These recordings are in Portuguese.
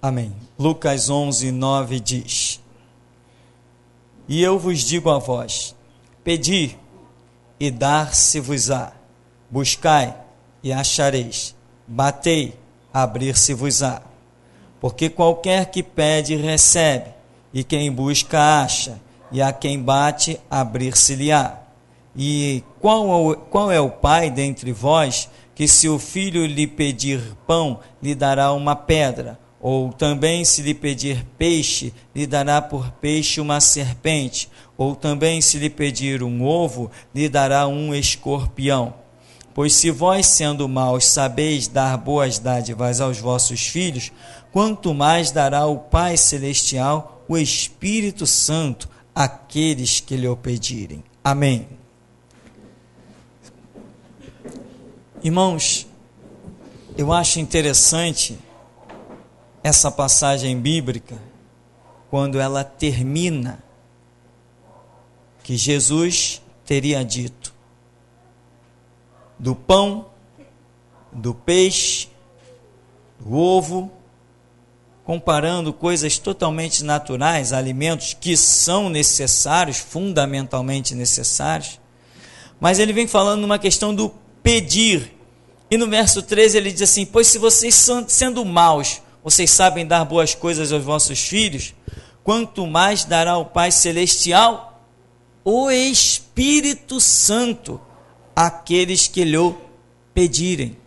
Amém. Lucas 11, 9 diz: E eu vos digo a vós, pedi e dar-se-vos-á, buscai e achareis, batei, abrir-se-vos-á. Porque qualquer que pede, recebe, e quem busca, acha, e a quem bate, abrir-se-lhe-á. E qual é o pai dentre vós, que se o filho lhe pedir pão, lhe dará uma pedra? Ou também se lhe pedir peixe, lhe dará por peixe uma serpente? Ou também se lhe pedir um ovo, lhe dará um escorpião? Pois se vós, sendo maus, sabeis dar boas dádivas aos vossos filhos, quanto mais dará o Pai Celestial, o Espírito Santo, àqueles que lhe o pedirem. Amém. Irmãos, eu acho interessante essa passagem bíblica, quando ela termina, que Jesus teria dito: do pão, do peixe, do ovo, comparando coisas totalmente naturais, alimentos que são necessários, fundamentalmente necessários, mas ele vem falando numa questão do pedir, e no verso 13 ele diz assim: pois se vocês, sendo maus, vocês sabem dar boas coisas aos vossos filhos, quanto mais dará o Pai Celestial, o Espírito Santo, àqueles que lhe pedirem.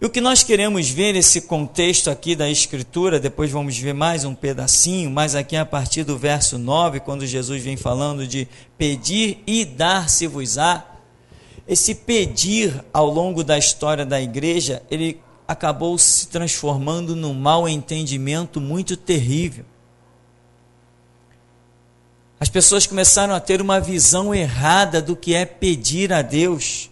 E o que nós queremos ver nesse contexto aqui da Escritura, depois vamos ver mais um pedacinho, mas aqui a partir do verso 9, quando Jesus vem falando de pedir e dar-se-vos-á, esse pedir ao longo da história da igreja, ele acabou se transformando num mau entendimento muito terrível. As pessoas começaram a ter uma visão errada do que é pedir a Deus.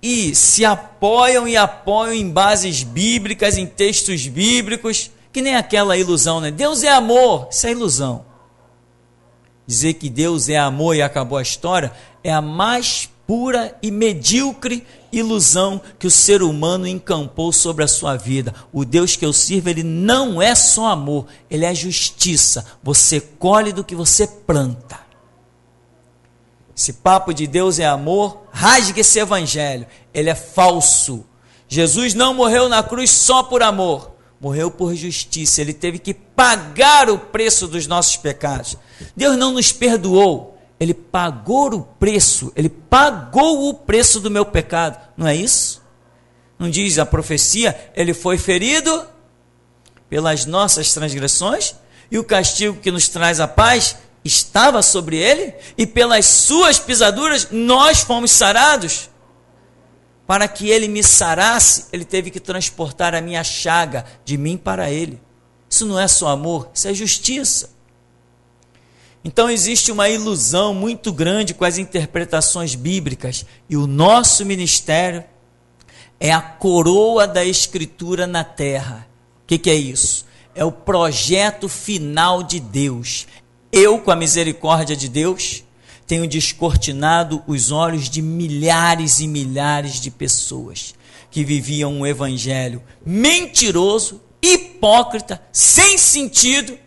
E se apoiam em bases bíblicas, em textos bíblicos, que nem aquela ilusão, né? Deus é amor, isso é ilusão. Dizer que Deus é amor e acabou a história é a mais pura e medíocre ilusão que o ser humano encampou sobre a sua vida. O Deus que eu sirvo, ele não é só amor, ele é justiça. Você colhe do que você planta. Esse papo de Deus é amor, rasgue esse evangelho, ele é falso. Jesus não morreu na cruz só por amor, morreu por justiça, ele teve que pagar o preço dos nossos pecados. Deus não nos perdoou, ele pagou o preço, ele pagou o preço do meu pecado, não é isso? Não diz a profecia, ele foi ferido pelas nossas transgressões, e o castigo que nos traz a paz estava sobre ele, e pelas suas pisaduras nós fomos sarados. Para que ele me sarasse, ele teve que transportar a minha chaga de mim para ele. Isso não é só amor, isso é justiça. Então existe uma ilusão muito grande com as interpretações bíblicas, e o nosso ministério é a coroa da Escritura na terra. O que é isso? É o projeto final de Deus. Eu, com a misericórdia de Deus, tenho descortinado os olhos de milhares e milhares de pessoas que viviam um evangelho mentiroso, hipócrita, sem sentido,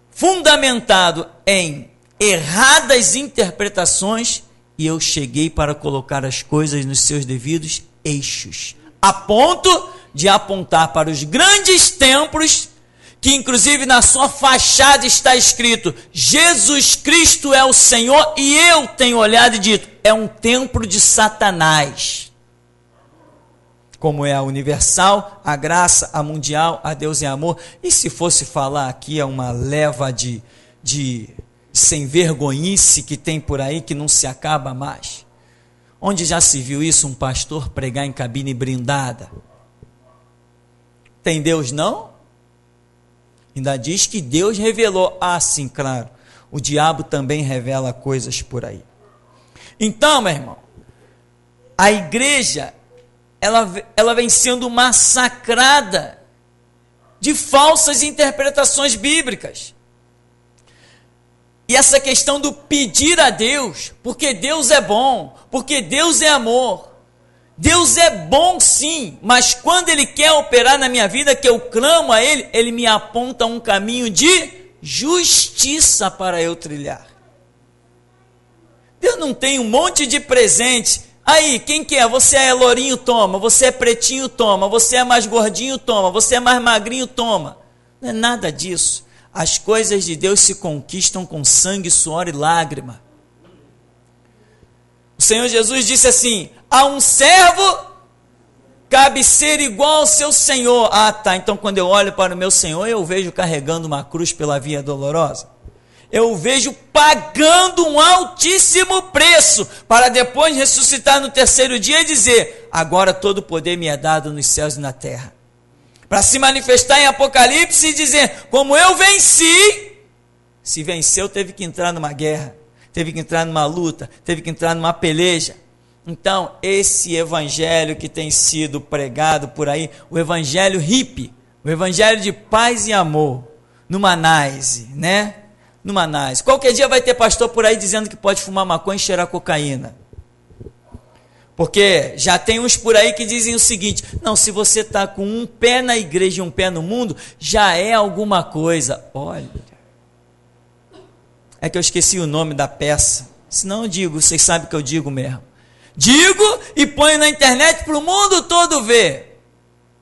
fundamentado em erradas interpretações, e eu cheguei para colocar as coisas nos seus devidos eixos, a ponto de apontar para os grandes templos, que inclusive na sua fachada está escrito: Jesus Cristo é o Senhor, e eu tenho olhado e dito, é um templo de Satanás. Como é a universal, a graça, a mundial, a Deus é amor. E se fosse falar aqui, é uma leva de sem vergonhice que tem por aí, que não se acaba mais. Onde já se viu isso, um pastor pregar em cabine blindada? Tem Deus não? Ainda diz que Deus revelou. Ah, sim, claro. O diabo também revela coisas por aí. Então, meu irmão, a igreja, ela vem sendo massacrada de falsas interpretações bíblicas. E essa questão do pedir a Deus, porque Deus é bom, porque Deus é amor, Deus é bom sim, mas quando Ele quer operar na minha vida, que eu clamo a Ele, Ele me aponta um caminho de justiça para eu trilhar. Deus não tem um monte de presente. Aí, quem quer? Você é lourinho, toma. Você é pretinho, toma. Você é mais gordinho, toma. Você é mais magrinho, toma. Não é nada disso. As coisas de Deus se conquistam com sangue, suor e lágrima. O Senhor Jesus disse assim: a um servo cabe ser igual ao seu Senhor. Ah, tá, então quando eu olho para o meu Senhor, eu vejo carregando uma cruz pela via dolorosa. Eu o vejo pagando um altíssimo preço, para depois ressuscitar no terceiro dia e dizer: agora todo o poder me é dado nos céus e na terra. Para se manifestar em Apocalipse e dizer: como eu venci. Se venceu, teve que entrar numa guerra, teve que entrar numa luta, teve que entrar numa peleja. Então, esse evangelho que tem sido pregado por aí, o evangelho hippie, o evangelho de paz e amor, numa nice, né? Numa nice. Qualquer dia vai ter pastor por aí dizendo que pode fumar maconha e cheirar cocaína. Porque já tem uns por aí que dizem o seguinte: não, se você está com um pé na igreja e um pé no mundo, já é alguma coisa. Olha, é que eu esqueci o nome da peça. Senão eu digo, vocês sabem que eu digo mesmo. Digo e ponho na internet para o mundo todo ver.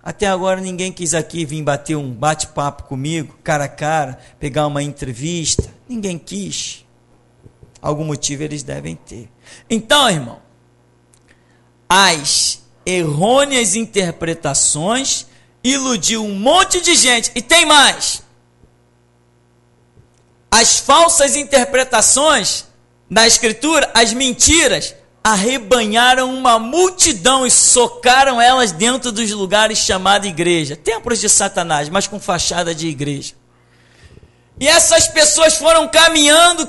Até agora ninguém quis aqui vir bater um bate-papo comigo, cara a cara, pegar uma entrevista. Ninguém quis. Algum motivo eles devem ter. Então, irmão, as errôneas interpretações iludiu um monte de gente. E tem mais. As falsas interpretações da Escritura, as mentiras, arrebanharam uma multidão e socaram elas dentro dos lugares chamados igreja. Templos de Satanás, mas com fachada de igreja. E essas pessoas foram caminhando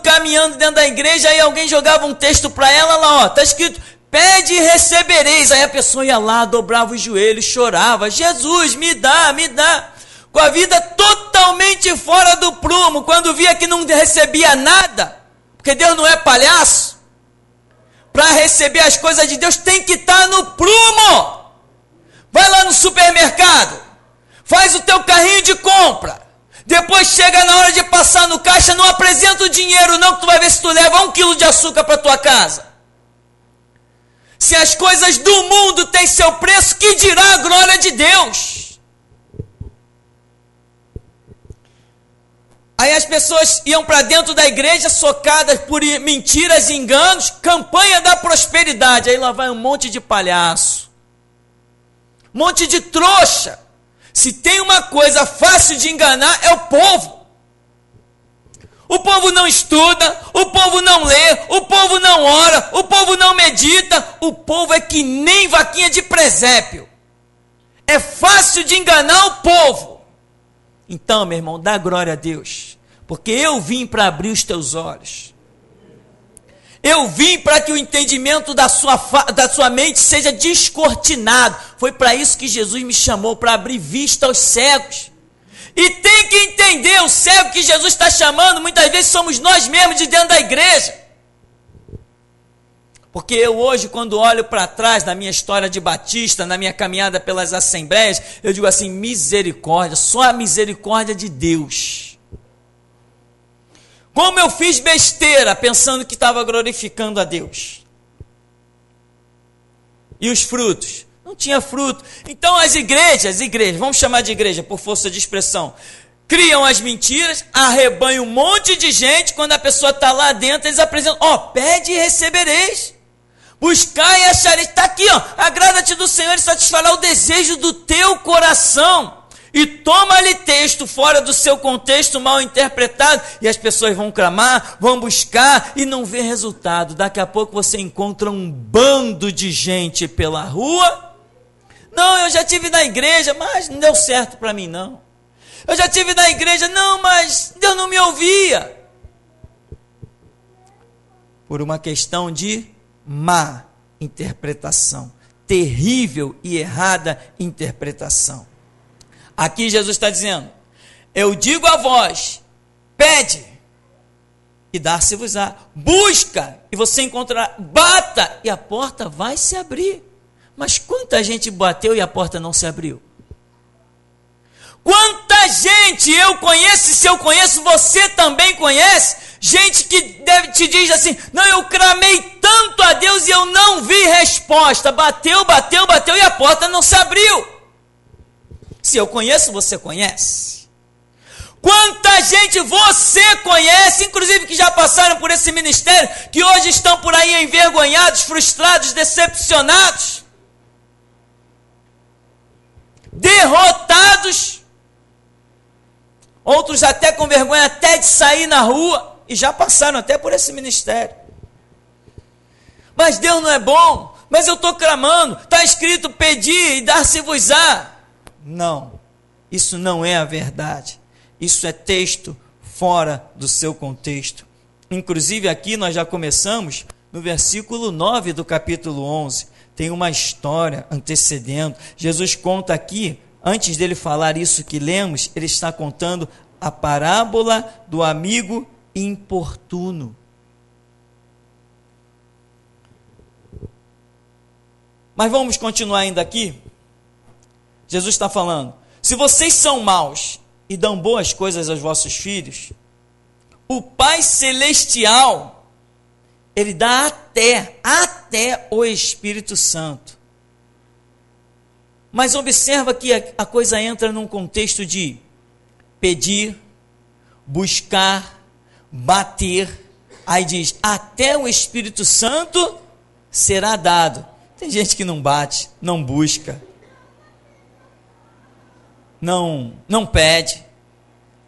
dentro da igreja, aí alguém jogava um texto para ela, lá ó, está escrito: pede e recebereis. Aí a pessoa ia lá, dobrava os joelhos, chorava: Jesus, me dá, me dá. Com a vida totalmente fora do prumo, quando via que não recebia nada, porque Deus não é palhaço. Para receber as coisas de Deus tem que estar no prumo. Vai lá no supermercado, faz o teu carrinho de compra, depois chega na hora de passar no caixa, não apresenta o dinheiro não, que tu vai ver se tu leva 1 quilo de açúcar para tua casa. Se as coisas do mundo têm seu preço, que dirá a glória de Deus? Aí as pessoas iam para dentro da igreja socadas por mentiras e enganos, campanha da prosperidade. Aí lá vai um monte de palhaço, um monte de trouxa. Se tem uma coisa fácil de enganar, é o povo. O povo não estuda, o povo não lê, o povo não ora, o povo não medita. O povo é que nem vaquinha de presépio. É fácil de enganar o povo. Então, meu irmão, dá glória a Deus, porque eu vim para abrir os teus olhos. Eu vim para que o entendimento da sua mente seja descortinado. Foi para isso que Jesus me chamou, para abrir vista aos cegos. E tem que entender, o cego que Jesus está chamando, muitas vezes somos nós mesmos de dentro da igreja. Porque eu hoje, quando olho para trás na minha história de batista, na minha caminhada pelas assembleias, eu digo assim: misericórdia, só a misericórdia de Deus. Como eu fiz besteira, pensando que estava glorificando a Deus. E os frutos? Não tinha fruto. Então as igrejas, vamos chamar de igreja por força de expressão, criam as mentiras, arrebanham um monte de gente. Quando a pessoa está lá dentro, eles apresentam: ó, pede e recebereis. Buscar e achareis. Está aqui, ó. Agrada-te do Senhor e satisfará o desejo do teu coração. E toma-lhe texto fora do seu contexto mal interpretado, e as pessoas vão clamar, vão buscar e não vê resultado. Daqui a pouco você encontra um bando de gente pela rua. Não, eu já tive na igreja, mas não deu certo para mim não. Eu já tive na igreja, não, mas Deus não me ouvia. Por uma questão de má interpretação, terrível e errada interpretação. Aqui Jesus está dizendo: eu digo a vós, pede e dar-se-vos-á, busca e você encontrará, bata e a porta vai se abrir. Mas quanta gente bateu e a porta não se abriu? Quanta gente eu conheço, e se eu conheço, você também conhece, gente que te diz assim, não, eu clamei tanto a Deus e eu não vi resposta, bateu e a porta não se abriu. Se eu conheço, você conhece. Quanta gente você conhece, inclusive que já passaram por esse ministério, que hoje estão por aí envergonhados, frustrados, decepcionados, derrotados, outros até com vergonha até de sair na rua, e já passaram até por esse ministério. Mas Deus não é bom, mas eu estou clamando, está escrito pedir e dar-se-vos-á. Não, isso não é a verdade, isso é texto fora do seu contexto. Inclusive aqui nós já começamos no versículo 9 do capítulo 11, tem uma história antecedendo. Jesus conta aqui, antes dele falar isso que lemos, ele está contando a parábola do amigo importuno. Mas vamos continuar ainda aqui. Jesus está falando, se vocês são maus e dão boas coisas aos vossos filhos, o Pai Celestial, ele dá até o Espírito Santo. Mas observa que a coisa entra num contexto de pedir, buscar, bater. Aí diz, até o Espírito Santo será dado. Tem gente que não bate, não busca, não pede,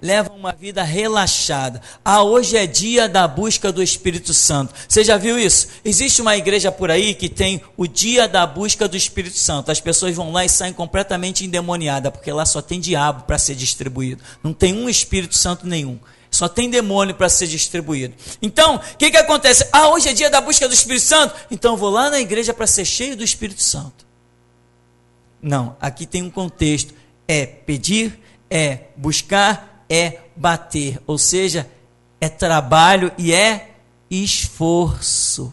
leva uma vida relaxada. Hoje é dia da busca do Espírito Santo. Você já viu isso? Existe uma igreja por aí que tem o dia da busca do Espírito Santo. As pessoas vão lá e saem completamente endemoniadas, porque lá só tem diabo para ser distribuído. Não tem um Espírito Santo nenhum. Só tem demônio para ser distribuído. Então, o que acontece? Hoje é dia da busca do Espírito Santo, então eu vou lá na igreja para ser cheio do Espírito Santo. Não, aqui tem um contexto. É pedir, é buscar, é bater. Ou seja, é trabalho e é esforço.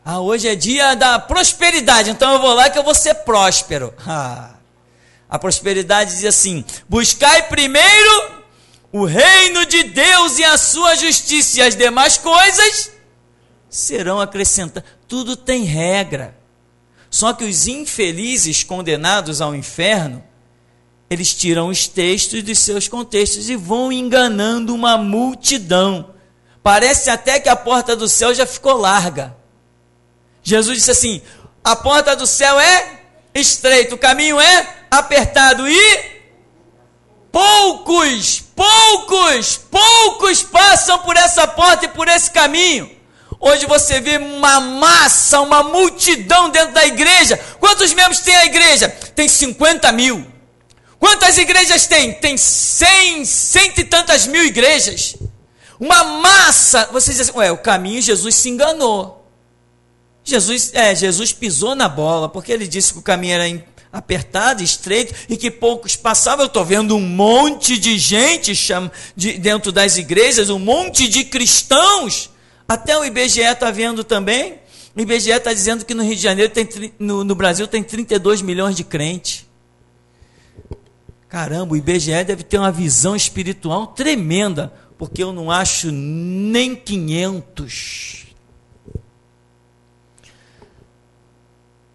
Hoje é dia da prosperidade, então eu vou lá que eu vou ser próspero. A prosperidade diz assim, buscai primeiro o reino de Deus e a sua justiça, e as demais coisas serão acrescentadas. Tudo tem regra. Só que os infelizes condenados ao inferno, eles tiram os textos dos seus contextos e vão enganando uma multidão. Parece até que a porta do céu já ficou larga. Jesus disse assim, a porta do céu é estreita, o caminho é apertado e poucos passam por essa porta e por esse caminho. Hoje você vê uma massa, uma multidão dentro da igreja. Quantos membros tem a igreja? Tem 50 mil. Quantas igrejas tem? Tem 100 e tantas mil igrejas. Uma massa. Você diz assim, o caminho, Jesus se enganou. Jesus pisou na bola, porque ele disse que o caminho era apertado, estreito, e que poucos passavam. Eu estou vendo um monte de gente dentro das igrejas, um monte de cristãos. Até o IBGE está vendo também. O IBGE está dizendo que no Rio de Janeiro, no Brasil, tem 32 milhões de crentes. Caramba, o IBGE deve ter uma visão espiritual tremenda, porque eu não acho nem 500.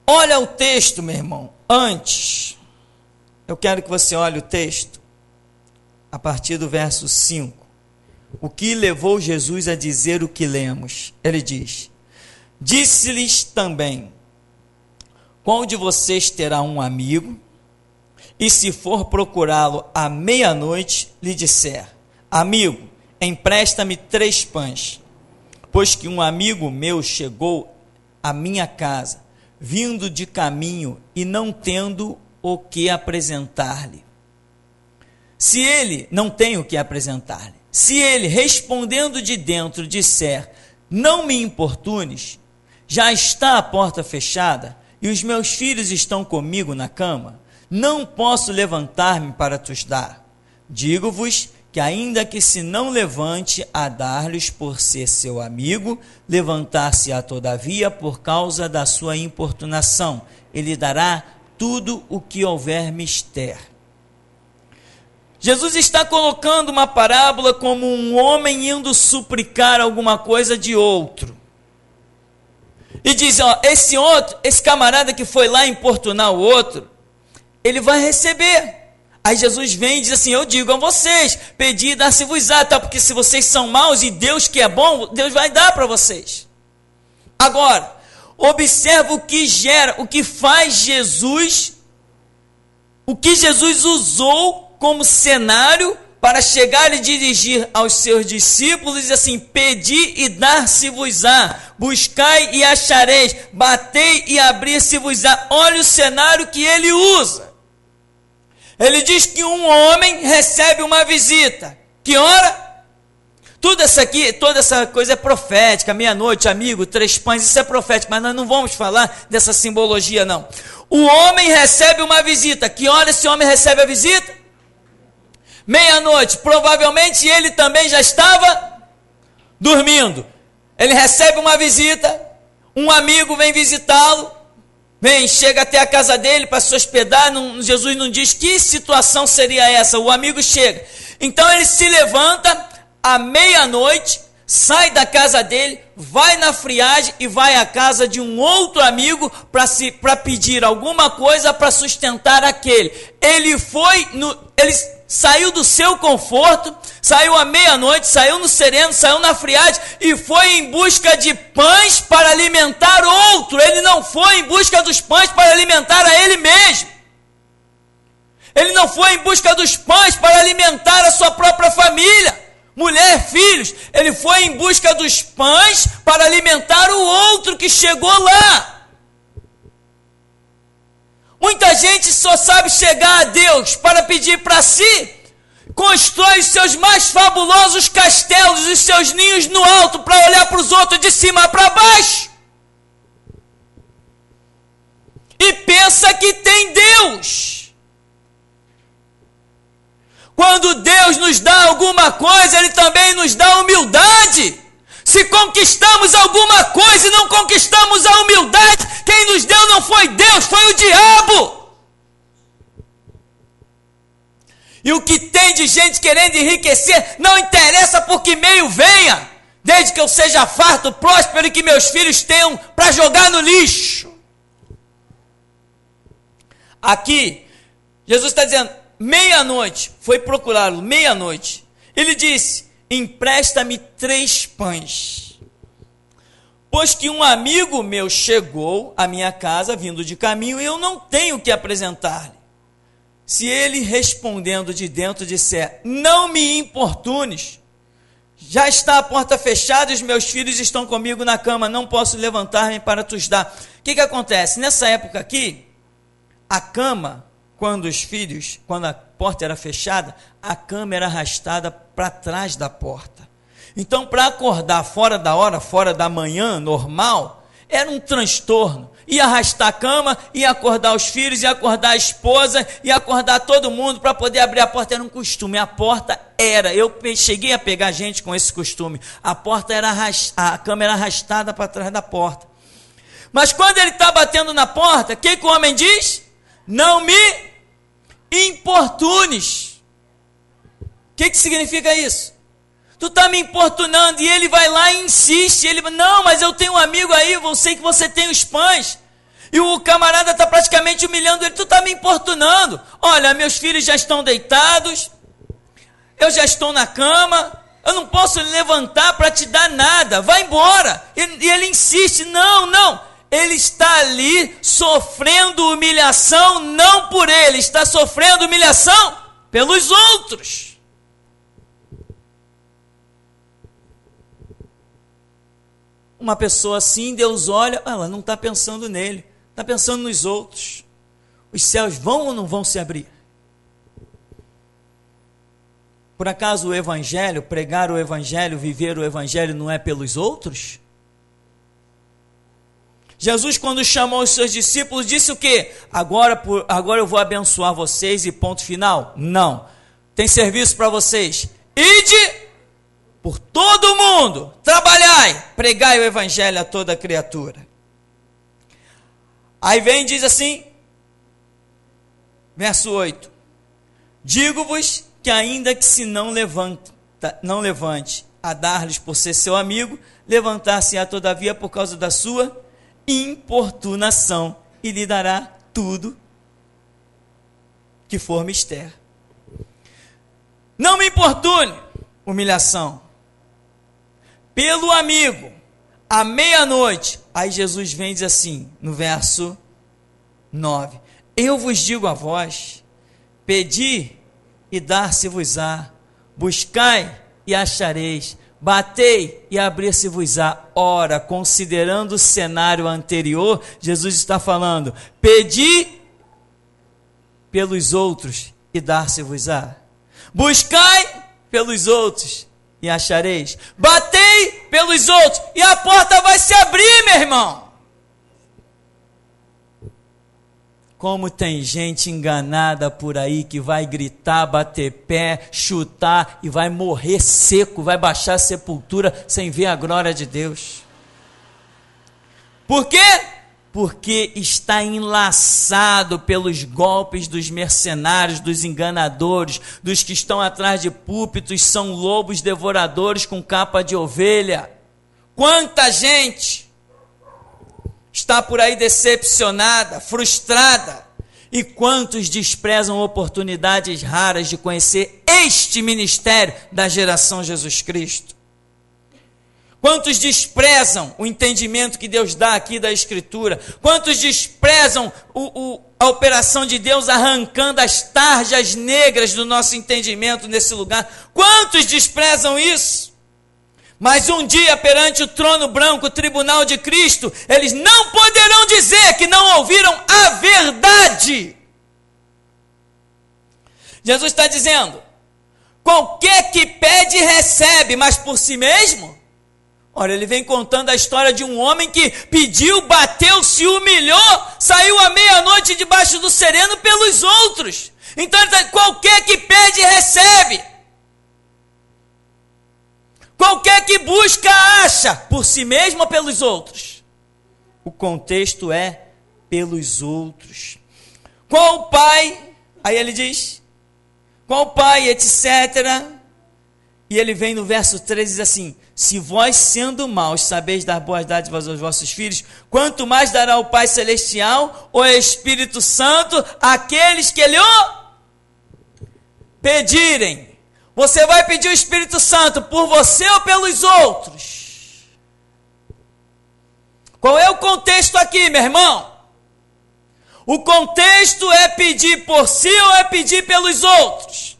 Olha o texto, meu irmão. Antes, eu quero que você olhe o texto, a partir do verso 5. O que levou Jesus a dizer o que lemos? Ele diz, disse-lhes também, qual de vocês terá um amigo, e se for procurá-lo à meia-noite, lhe disser, amigo, empresta-me 3 pães, pois que um amigo meu chegou à minha casa, vindo de caminho e não tendo o que apresentar-lhe. Se ele não tem o que apresentar-lhe, se ele, respondendo de dentro, disser, não me importunes, já está a porta fechada, e os meus filhos estão comigo na cama, não posso levantar-me para te dar. Digo-vos que ainda que se não levante a dar-lhes por ser seu amigo, levantar-se-á todavia por causa da sua importunação. Ele dará tudo o que houver mister. Jesus está colocando uma parábola como um homem indo suplicar alguma coisa de outro. E diz, ó, esse camarada que foi lá importunar o outro, ele vai receber. Aí Jesus vem e diz assim, eu digo a vocês, pedi e dar-se-vos-á, tá? Porque se vocês são maus e Deus que é bom, Deus vai dar para vocês. Agora, observa o que gera, o que faz Jesus, o que Jesus usou como cenário para chegar e dirigir aos seus discípulos, e assim, pedi e dar-se-vos-á, buscai e achareis, batei e abrir-se-vos-á. Olha o cenário que ele usa. Ele diz que um homem recebe uma visita. Que hora? Toda essa coisa é profética. Meia-noite, amigo, 3 pães, isso é profético, mas nós não vamos falar dessa simbologia, não. O homem recebe uma visita. Que hora esse homem recebe a visita? Meia-noite. Provavelmente ele também já estava dormindo. Ele recebe uma visita, um amigo vem visitá-lo, chega até a casa dele para se hospedar. Jesus não diz que situação seria essa. O amigo chega. Então ele se levanta à meia-noite, sai da casa dele, vai na friagem e vai à casa de um outro amigo para pedir alguma coisa para sustentar aquele. Ele saiu do seu conforto, saiu à meia-noite, saiu no sereno, saiu na friagem e foi em busca de pães para alimentar outro. Ele não foi em busca dos pães para alimentar a ele mesmo. Ele não foi em busca dos pães para alimentar a sua própria família, mulher, filhos. Ele foi em busca dos pães para alimentar o outro que chegou lá. Muita gente só sabe chegar a Deus para pedir para si, constrói os seus mais fabulosos castelos, os seus ninhos no alto, para olhar para os outros de cima para baixo, e pensa que tem Deus. Quando Deus nos dá alguma coisa, Ele também nos dá humildade. Se conquistamos alguma coisa e não conquistamos a humildade, quem nos deu não foi Deus, foi o diabo. E o que tem de gente querendo enriquecer, não interessa por que meio venha, desde que eu seja farto, próspero e que meus filhos tenham para jogar no lixo. Aqui, Jesus está dizendo, meia-noite, foi procurá-lo, meia-noite. Ele disse, empresta-me 3 pães, pois que um amigo meu chegou à minha casa, vindo de caminho, e eu não tenho o que apresentar-lhe. Se ele respondendo de dentro disser, não me importunes, já está a porta fechada e os meus filhos estão comigo na cama, não posso levantar-me para te dar. O que acontece? Nessa época aqui, a cama, quando a porta era fechada, a cama era arrastada para trás da porta. Então, para acordar fora da hora, fora da manhã, normal, era um transtorno. Ia arrastar a cama, ia acordar os filhos, ia acordar a esposa, ia acordar todo mundo para poder abrir a porta. Era um costume. A porta era, eu cheguei a pegar gente com esse costume. A cama era arrastada para trás da porta. Mas quando ele está batendo na porta, o que o homem diz? Não me importunes. O que significa isso? Tu está me importunando, e ele vai lá e insiste, não, mas eu tenho um amigo aí, eu sei que você tem os pães, e o camarada está praticamente humilhando ele, tu está me importunando, olha, meus filhos já estão deitados, eu já estou na cama, eu não posso levantar para te dar nada, vai embora. E ele insiste, não, ele está ali sofrendo humilhação, não por ele, está sofrendo humilhação pelos outros. Uma pessoa assim, Deus olha, ela não está pensando nele, está pensando nos outros. Os céus vão ou não vão se abrir? Por acaso o evangelho, pregar o evangelho, viver o evangelho não é pelos outros? Jesus, quando chamou os seus discípulos, disse o quê? Agora eu vou abençoar vocês e ponto final? Não. Tem serviço para vocês. ide por todo o mundo, trabalhai, pregai o evangelho a toda criatura. Aí vem e diz assim, verso 8, digo-vos que ainda que se não levante a dar-lhes por ser seu amigo, levantar-se-á todavia por causa da sua importunação, e lhe dará tudo que for mister. Não me importune, humilhação, pelo amigo, à meia-noite. Aí Jesus vem e diz assim, no verso 9, eu vos digo a vós, pedi e dar-se-vos-á, buscai e achareis, batei e abrir-se-vos-á. Ora, considerando o cenário anterior, Jesus está falando, pedi pelos outros e dar-se-vos-á, buscai pelos outros e achareis, batei pelos outros e a porta vai se abrir, meu irmão. Como tem gente enganada por aí que vai gritar, bater pé, chutar e vai morrer seco, vai baixar a sepultura sem ver a glória de Deus. Por quê? Porque está enlaçado pelos golpes dos mercenários, dos enganadores, dos que estão atrás de púlpitos, são lobos devoradores com capa de ovelha. Quanta gente está por aí decepcionada, frustrada, e quantos desprezam oportunidades raras de conhecer este ministério da geração Jesus Cristo? Quantos desprezam o entendimento que Deus dá aqui da Escritura? Quantos desprezam a operação de Deus arrancando as tarjas negras do nosso entendimento nesse lugar? Quantos desprezam isso? Mas um dia, perante o trono branco, o tribunal de Cristo, eles não poderão dizer que não ouviram a verdade. Jesus está dizendo, qualquer que pede, recebe, mas por si mesmo? Olha, ele vem contando a história de um homem que pediu, bateu, se humilhou, saiu à meia-noite debaixo do sereno pelos outros. Então, qualquer que pede, recebe. Qualquer que busca, acha, por si mesmo ou pelos outros? O contexto é pelos outros. Qual pai? Aí ele diz, qual pai, etc. E ele vem no verso 13 e diz assim, se vós sendo maus sabeis dar boas dádivas aos vossos filhos, quanto mais dará o Pai Celestial, o Espírito Santo, àqueles que lhe pedirem. Você vai pedir o Espírito Santo por você ou pelos outros? Qual é o contexto aqui, meu irmão? O contexto é pedir por si ou é pedir pelos outros?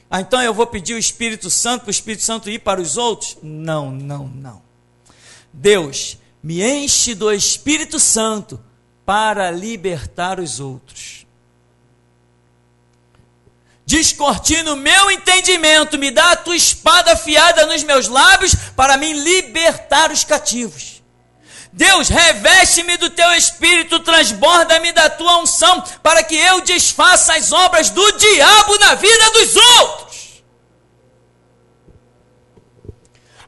Ah, então eu vou pedir o Espírito Santo para o Espírito Santo ir para os outros? Não, não, não. Deus me enche do Espírito Santo para libertar os outros. Descortina o meu entendimento, me dá a tua espada afiada nos meus lábios para me libertar os cativos. Deus, reveste-me do teu Espírito, transborda-me da tua unção, para que eu desfaça as obras do diabo na vida dos outros.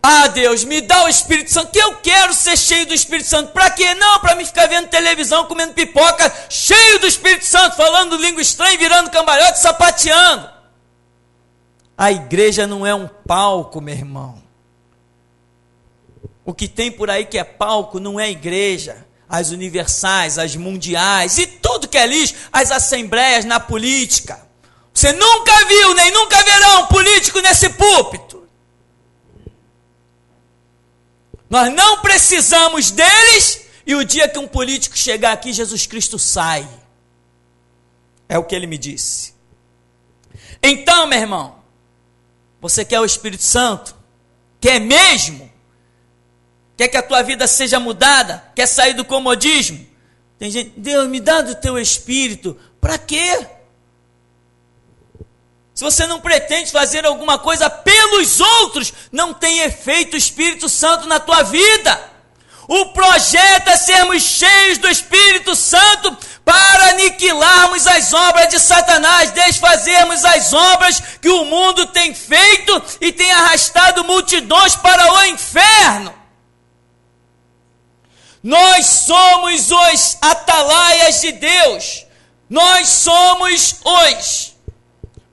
Ah, Deus, me dá o Espírito Santo, que eu quero ser cheio do Espírito Santo. Para quê? Não, para me ficar vendo televisão, comendo pipoca, cheio do Espírito Santo, falando língua estranha, virando cambalhota, sapateando. A igreja não é um palco, meu irmão. O que tem por aí que é palco não é igreja. As universais, as mundiais e tudo que é lixo, as assembleias na política. Você nunca viu, nem nunca verá um político nesse púlpito. Nós não precisamos deles, e o dia que um político chegar aqui, Jesus Cristo sai. É o que ele me disse. Então, meu irmão, você quer o Espírito Santo? Quer mesmo? Quer que a tua vida seja mudada? Quer sair do comodismo? Tem gente, Deus, me dá do teu Espírito. Para quê? Se você não pretende fazer alguma coisa pelos outros, não tem efeito Espírito Santo na tua vida. O projeto é sermos cheios do Espírito Santo para aniquilarmos as obras de Satanás, desfazermos as obras que o mundo tem feito e tem arrastado multidões para o inferno. Nós somos os atalaias de Deus. Nós somos os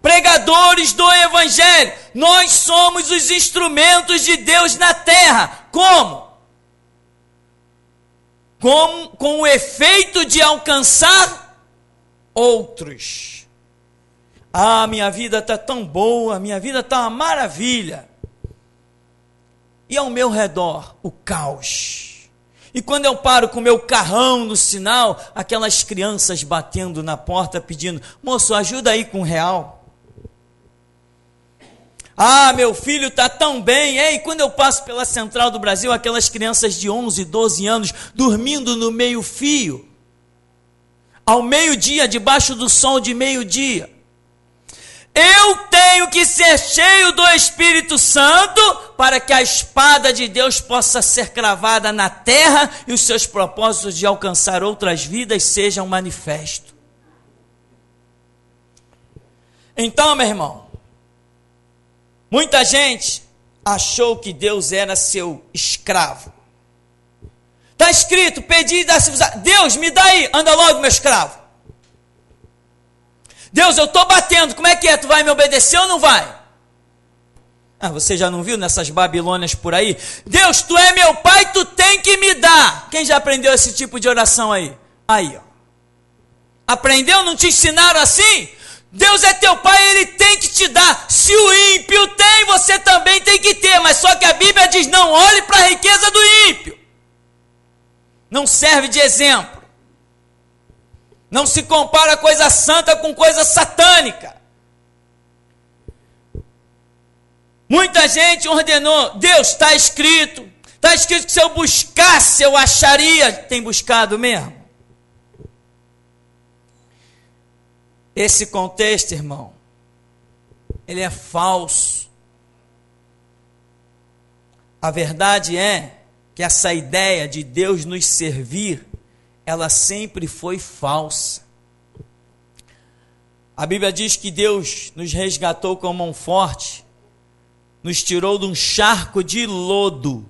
pregadores do Evangelho. Nós somos os instrumentos de Deus na terra. Como? Com o efeito de alcançar outros. Ah, minha vida está tão boa, minha vida está uma maravilha. E ao meu redor, o caos. E quando eu paro com o meu carrão no sinal, aquelas crianças batendo na porta pedindo: moço, ajuda aí com R$1. Ah, meu filho está tão bem. E quando eu passo pela Central do Brasil, aquelas crianças de 11, 12 anos dormindo no meio-fio, ao meio-dia, debaixo do sol de meio-dia. Eu tenho que ser cheio do Espírito Santo para que a espada de Deus possa ser cravada na terra e os seus propósitos de alcançar outras vidas sejam manifestos. Então, meu irmão, muita gente achou que Deus era seu escravo. Está escrito: pedi e dá-se. Deus, me dá aí, anda logo, meu escravo. Deus, eu estou batendo, como é que é? Tu vai me obedecer ou não vai? Ah, você já não viu nessas Babilônias por aí? Deus, tu é meu pai, tu tem que me dar. Quem já aprendeu esse tipo de oração aí? Aí, ó. Aprendeu? Não te ensinaram assim? Deus é teu pai, ele tem que te dar. Se o ímpio tem, você também tem que ter. Mas só que a Bíblia diz: não olhe para a riqueza do ímpio. Não serve de exemplo. Não se compara coisa santa com coisa satânica. Muita gente ordenou: Deus, está escrito que se eu buscasse eu acharia. Tem buscado mesmo? Esse contexto, irmão, ele é falso. A verdade é que essa ideia de Deus nos servir, ela sempre foi falsa. A Bíblia diz que Deus nos resgatou com a mão forte, nos tirou de um charco de lodo,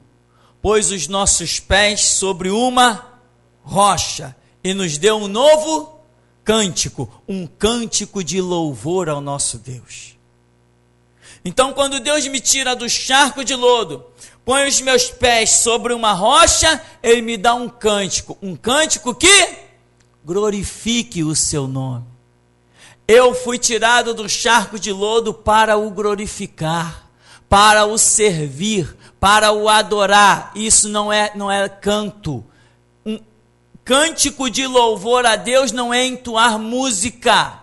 pôs os nossos pés sobre uma rocha e nos deu um novo cântico, um cântico de louvor ao nosso Deus. Então, quando Deus me tira do charco de lodo, põe os meus pés sobre uma rocha, ele me dá um cântico que glorifique o seu nome. Eu fui tirado do charco de lodo para o glorificar, para o servir, para o adorar. Isso não é canto. Um cântico de louvor a Deus não é entoar música.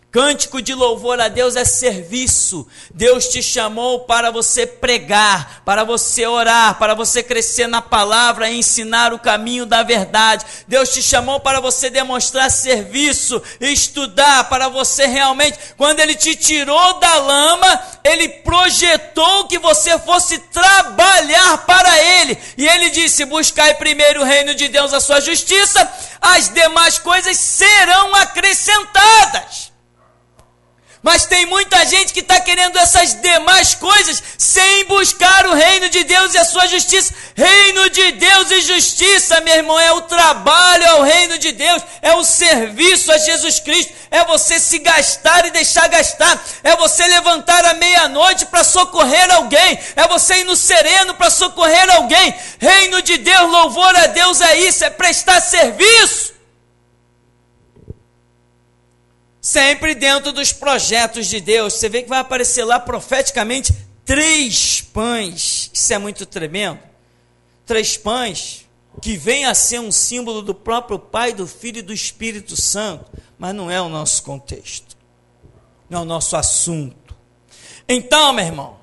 Cântico de louvor a Deus é serviço. Deus te chamou para você pregar, para você orar, para você crescer na palavra e ensinar o caminho da verdade. Deus te chamou para você demonstrar serviço, estudar, para você realmente, quando Ele te tirou da lama, Ele projetou que você fosse trabalhar para Ele. E Ele disse: buscai primeiro o reino de Deus, a sua justiça, as demais coisas serão acrescentadas. Mas tem muita gente que está querendo essas demais coisas sem buscar o reino de Deus e a sua justiça. Reino de Deus e justiça, meu irmão, é o trabalho ao reino de Deus, é o serviço a Jesus Cristo, é você se gastar e deixar gastar, é você levantar à meia-noite para socorrer alguém, é você ir no sereno para socorrer alguém. Reino de Deus, louvor a Deus é isso, é prestar serviço. Sempre dentro dos projetos de Deus. Você vê que vai aparecer lá profeticamente 3 pães. Isso é muito tremendo. 3 pães que vem a ser um símbolo do próprio Pai, do Filho e do Espírito Santo. Mas não é o nosso contexto. Não é o nosso assunto. Então, meu irmão,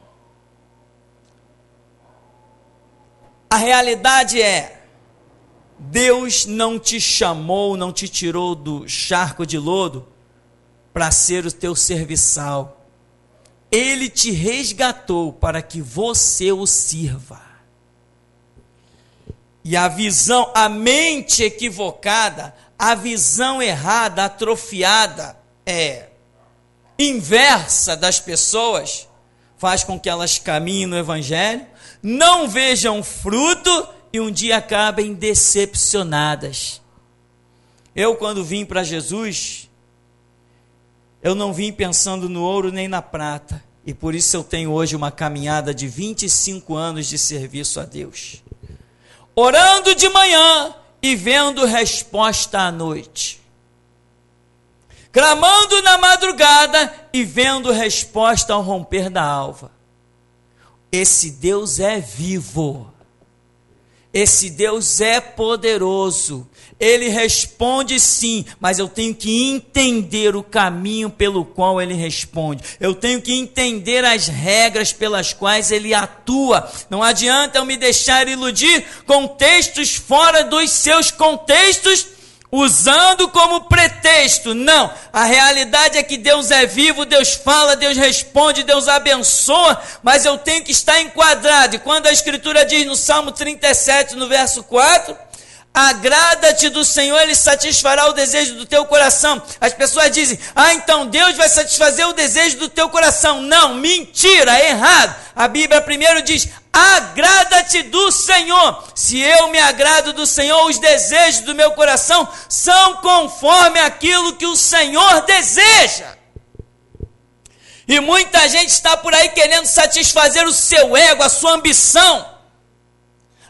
a realidade é: Deus não te chamou, não te tirou do charco de lodo para ser o teu serviçal. Ele te resgatou para que você o sirva. E a visão, a mente equivocada, a visão errada, atrofiada, inversa das pessoas, faz com que elas caminhem no Evangelho, não vejam fruto e um dia acabem decepcionadas. Eu, quando vim para Jesus, eu não vim pensando no ouro nem na prata, e por isso eu tenho hoje uma caminhada de 25 anos de serviço a Deus. Orando de manhã e vendo resposta à noite. Clamando na madrugada e vendo resposta ao romper da alva. Esse Deus é vivo. Esse Deus é poderoso. Ele responde sim, mas eu tenho que entender o caminho pelo qual ele responde. Eu tenho que entender as regras pelas quais ele atua. Não adianta eu me deixar iludir com textos fora dos seus contextos, usando como pretexto. Não, a realidade é que Deus é vivo, Deus fala, Deus responde, Deus abençoa, mas eu tenho que estar enquadrado. E quando a Escritura diz no Salmo 37, no verso 4, agrada-te do Senhor, Ele satisfará o desejo do teu coração. As pessoas dizem, então Deus vai satisfazer o desejo do teu coração. Não, mentira, errado. A Bíblia primeiro diz, agrada-te do Senhor. Se eu me agrado do Senhor, os desejos do meu coração são conforme aquilo que o Senhor deseja. E muita gente está por aí querendo satisfazer o seu ego, a sua ambição,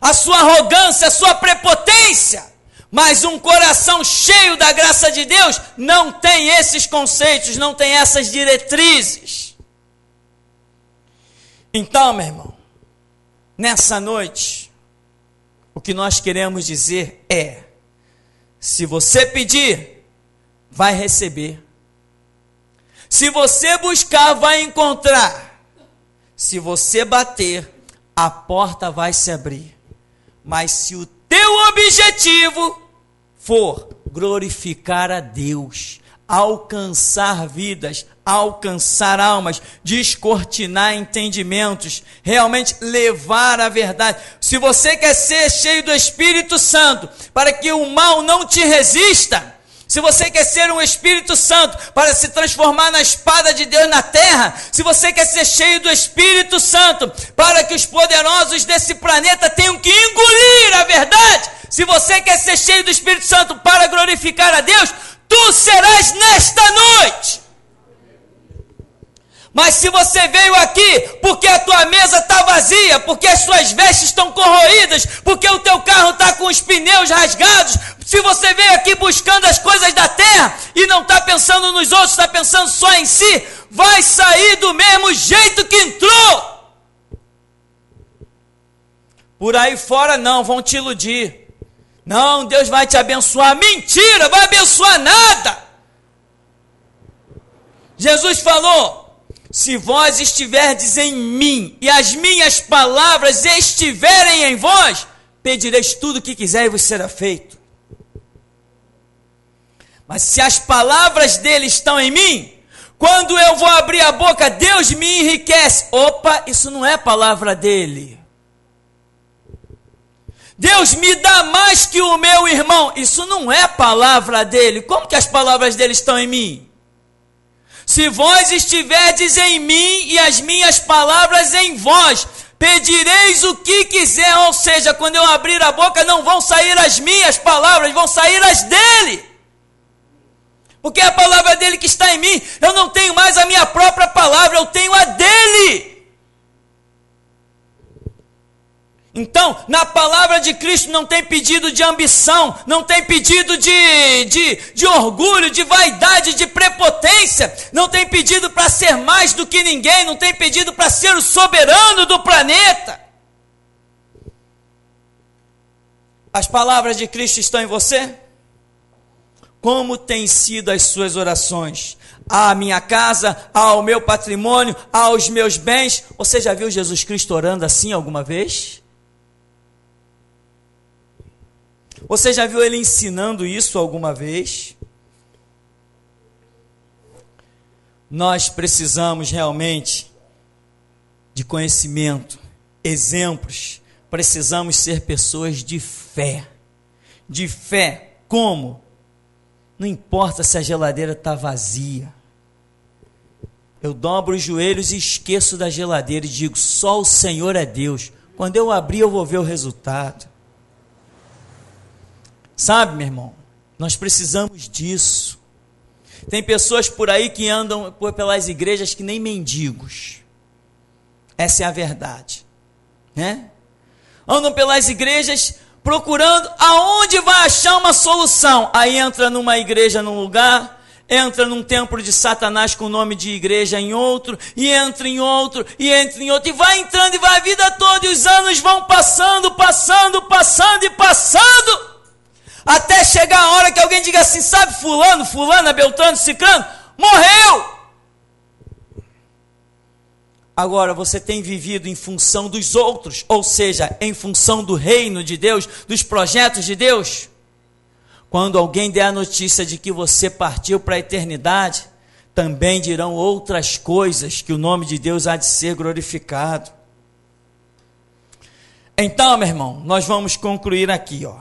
a sua arrogância, a sua prepotência, mas um coração cheio da graça de Deus não tem esses conceitos, não tem essas diretrizes. Então, meu irmão, nessa noite, o que nós queremos dizer é, se você pedir, vai receber. Se você buscar, vai encontrar. Se você bater, a porta vai se abrir. Mas se o teu objetivo for glorificar a Deus, alcançar vidas, alcançar almas, descortinar entendimentos, realmente levar a verdade. Se você quer ser cheio do Espírito Santo, para que o mal não te resista, se você quer ser um Espírito Santo para se transformar na espada de Deus na terra, se você quer ser cheio do Espírito Santo para que os poderosos desse planeta tenham que engolir a verdade, se você quer ser cheio do Espírito Santo para glorificar a Deus, tu serás nesta noite. Mas se você veio aqui porque a tua mesa está vazia, porque as suas vestes estão corroídas, porque o teu carro está com os pneus rasgados, se você veio aqui buscando as coisas da terra e não está pensando nos outros, está pensando só em si, vai sair do mesmo jeito que entrou. Por aí fora não, vão te iludir. Não, Deus vai te abençoar. Mentira, vai abençoar nada. Jesus falou, se vós estiverdes em mim e as minhas palavras estiverem em vós, pedireis tudo o que quiser e vos será feito. Mas se as palavras dele estão em mim, quando eu vou abrir a boca, Deus me enriquece. Opa, isso não é palavra dele. Deus me dá mais que o meu irmão. Isso não é palavra dele. Como que as palavras dele estão em mim? Se vós estiverdes em mim e as minhas palavras em vós, pedireis o que quiser. Ou seja, quando eu abrir a boca, não vão sair as minhas palavras, vão sair as dele. Porque é a palavra dele que está em mim. Eu não tenho mais a minha própria palavra, eu tenho a dele. Então, na palavra de Cristo não tem pedido de ambição, não tem pedido de orgulho, de vaidade, de prepotência, não tem pedido para ser mais do que ninguém, não tem pedido para ser o soberano do planeta. As palavras de Cristo estão em você? Como têm sido as suas orações? À minha casa, ao meu patrimônio, aos meus bens? Você já viu Jesus Cristo orando assim alguma vez? Você já viu ele ensinando isso alguma vez? Nós precisamos realmente de conhecimento, exemplos, precisamos ser pessoas de fé. De fé, como? Não importa se a geladeira está vazia. Eu dobro os joelhos e esqueço da geladeira e digo, só o Senhor é Deus. Quando eu abrir, eu vou ver o resultado. Sabe, meu irmão, nós precisamos disso. Tem pessoas por aí que andam pelas igrejas que nem mendigos. Essa é a verdade, né? Andam pelas igrejas procurando aonde vai achar uma solução. Aí entra numa igreja num lugar, entra num templo de Satanás com o nome de igreja em outro, e entra em outro, e entra em outro, e vai entrando e vai a vida toda, e os anos vão passando, até chegar a hora que alguém diga assim, sabe fulano, beltrano, cicrano, morreu! Agora, você tem vivido em função dos outros, ou seja, em função do reino de Deus, dos projetos de Deus? Quando alguém der a notícia de que você partiu para a eternidade, também dirão outras coisas, que o nome de Deus há de ser glorificado. Então, meu irmão, nós vamos concluir aqui, ó.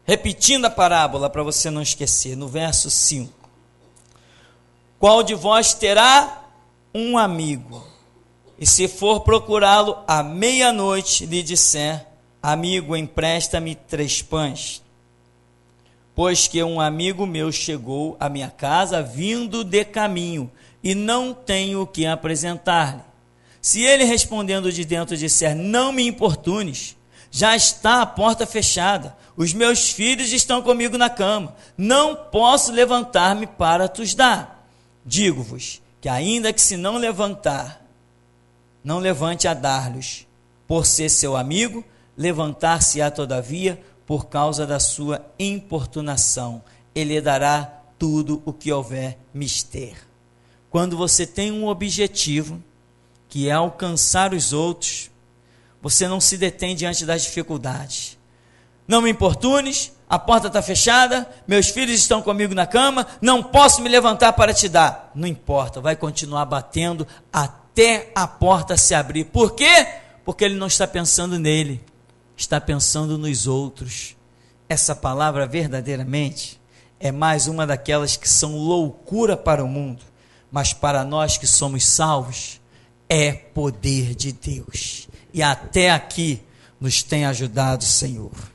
Repetindo a parábola, para você não esquecer, no verso 5. Qual de vós terá um amigo, e se for procurá-lo à meia-noite, lhe disser, amigo, empresta-me 3 pães, pois que um amigo meu chegou à minha casa, vindo de caminho, e não tenho o que apresentar-lhe. Se ele respondendo de dentro disser, não me importunes, já está a porta fechada, os meus filhos estão comigo na cama, não posso levantar-me para te dar. Digo-vos que ainda que se não levante a dar-lhes, por ser seu amigo, levantar-se-á todavia por causa da sua importunação. Ele dará tudo o que houver mister. Quando você tem um objetivo, que é alcançar os outros, você não se detém diante das dificuldades. Não me importunes, a porta está fechada, meus filhos estão comigo na cama, não posso me levantar para te dar. Não importa, vai continuar batendo até a porta se abrir. Por quê? Porque ele não está pensando nele, está pensando nos outros. Essa palavra verdadeiramente é mais uma daquelas que são loucura para o mundo, mas para nós que somos salvos, é poder de Deus. E até aqui nos tem ajudado o Senhor.